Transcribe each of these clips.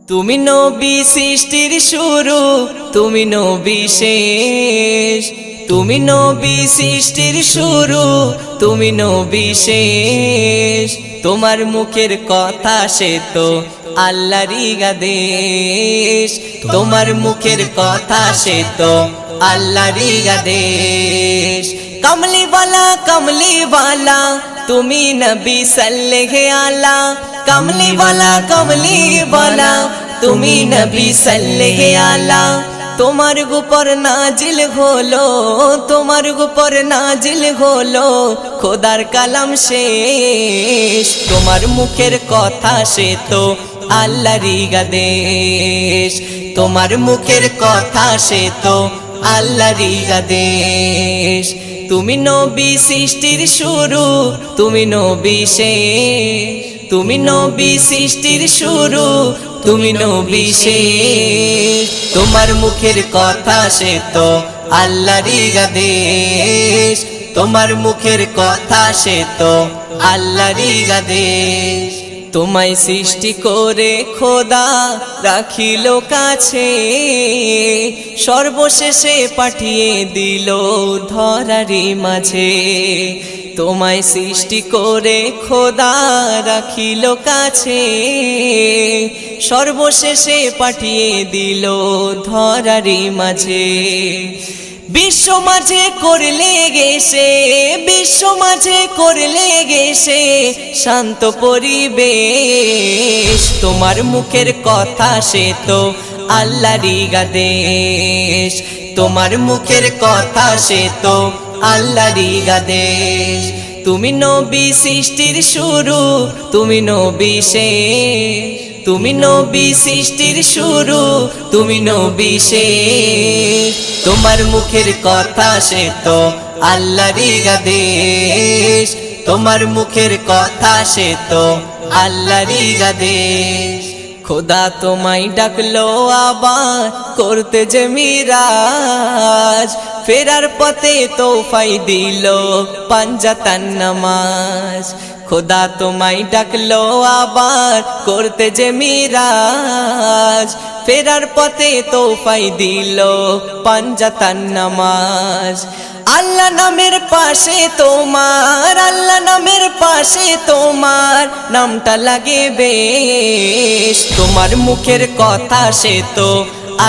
তুমি নবী সৃষ্টির শুরু, তুমি নবী শেষ। তুমি নবী সৃষ্টির শুরু, তুমি নবী শেষ। তোমার মুখের কথা সে তো আল্লাহরই আদেশ। তোমার মুখের কথা সে তো আল্লাহরই আদেশ। কমলি বালা তুমি নবী সাল্লেল্লাহু আলা। কমলি বালা তুমি নবী সাল্লেল্লাহু আলা। তোমার উপর নাজিল হলো, তোমার উপর নাজিল হলো খোদার কালাম শেষ। তোমার মুখের কথা সে তো আল্লাহরই আদেশ। তোমার মুখের কথা সে তো আল্লাহরই আদেশ। তুমি নবী সৃষ্টির শুরু, তুমি নবী শেষ। তুমি নবী সৃষ্টির শুরু, তুমি নবী শেষ। তোমার মুখের কথা সে তো আল্লাহরই আদেশ। তোমার মুখের কথা সে তো আল্লাহরই আদেশ। তোমায় সৃষ্টি করে খোদা রাখিল কাছে, সর্বশেষে পাঠিয়ে দিল ধরারি মাঝে। তোমায় সৃষ্টি করে খোদা রাখিল কাছে, সর্বশেষে পাঠিয়ে দিল ধরারি মাঝে। বিশ্ব মাঝে করলে গেছে, বিশ্ব মাঝে করলে গেছে শান্ত পরিবেশ। তোমার মুখের কথা সে তো আল্লাহরই আদেশ। তোমার মুখের কথা সে তো আল্লাহরই আদেশ। তুমি নবী সৃষ্টির শুরু, তুমি নবী শেষ। তুমি নবী সৃষ্টির শুরু, তুমি নবী শেষ। তোমার মুখের কথা সে তো আল্লাহরই আদেশ। তোমার মুখের কথা সে তো আল্লাহরই আদেশ। খোদা তোমায় ডাকলো আবার করতে যে মিরাজ, ফেরার পথে তোফাই দিল পাঞ্জাতান নামাজ। খোদা তোমায় ডাকলো আবার করতে যে মিরাজ, ফেরার পথে তোফাই দিল পাঞ্জাতান নামাজ। আল্লাহ নামের পাশে তোমার, আল্লাহ নামের পাশে তোমার নামটা লাগে বেশ। তোমার মুখের কথা সে তো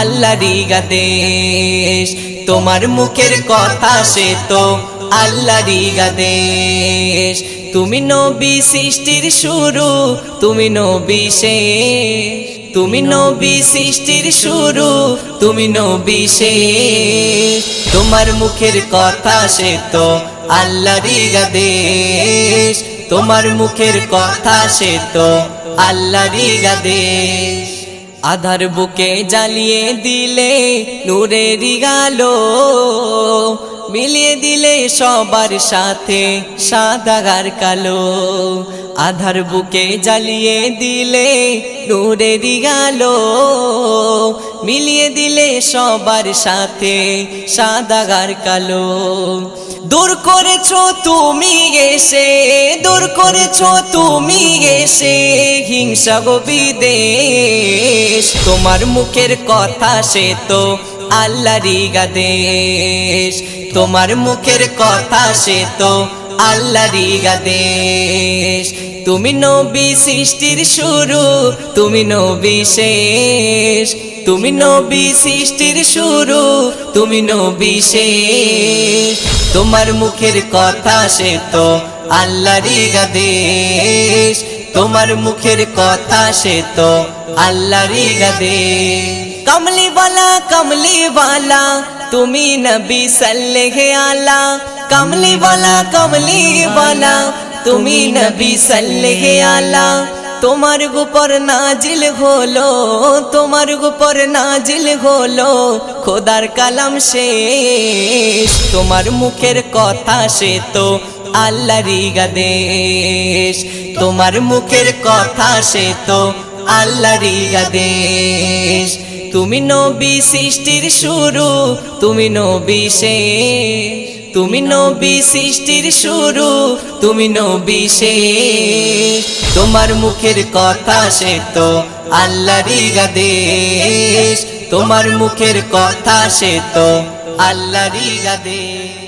আল্লাহরই আদেশ। তোমার মুখের কথা সে তো আল্লাহরই আদেশ। তুমি নবী সৃষ্টির শুরু, তুমি নবী শেষ। তুমি নবী সৃষ্টির শুরু, তুমি নবী শেষ। তোমার মুখের কথা সে তো আল্লাহরই আদেশ। তোমার মুখের কথা সে তো আল্লাহরই আদেশ। আধার বুকে জ্বালিয়ে দিলে নূরেরই আলো, মিলিয়ে দিলে সবার সাথে সাদা আর কালো। আধার বুকে জ্বালিয়ে দিলে নূরেরই আলো, মিলিয়ে দিলে সবার সাথে সাদা আর কালো। দূর করেছো তুমি এসে, দূর করেছো তুমি এসে হিংসা গো বিদ্বেষ। তোমার মুখের কথা সে তো আল্লাহরই আদেশ। তোমার মুখের কথা সে তো আল্লাহরই আদেশ। তুমি নবী সৃষ্টির শুরু, তুমি নবী শেষ। তুমি নবী সৃষ্টির শুরু, তুমি নবী শেষ। তোমার মুখের কথা সে তো আল্লাহরই আদেশ। তোমার মুখের কথা সে তো আল্লাহরই আদেশ। কমলি বালা তুমি নবী সাল্লেল্লাহু আলা। কমলি বালা তুমি নবী সাল্লেল্লাহু আলা। তোমার উপর নাজিল হলো, তোমার উপর নাজিল হলো খোদার কালাম শেষ। তোমার মুখের কথা সে তো আল্লাহরই আদেশ। তোমার মুখের কথা সে তো আল্লাহরই আদেশ। তুমি নবী সৃষ্টির শুরু, তুমি নবী শেষ। তুমি নবী সৃষ্টির শুরু, তুমি নবী শেষ। তোমার মুখের কথা সে তো আল্লাহরই আদেশ, তোমার মুখের কথা সে তো আল্লাহরই আদেশ।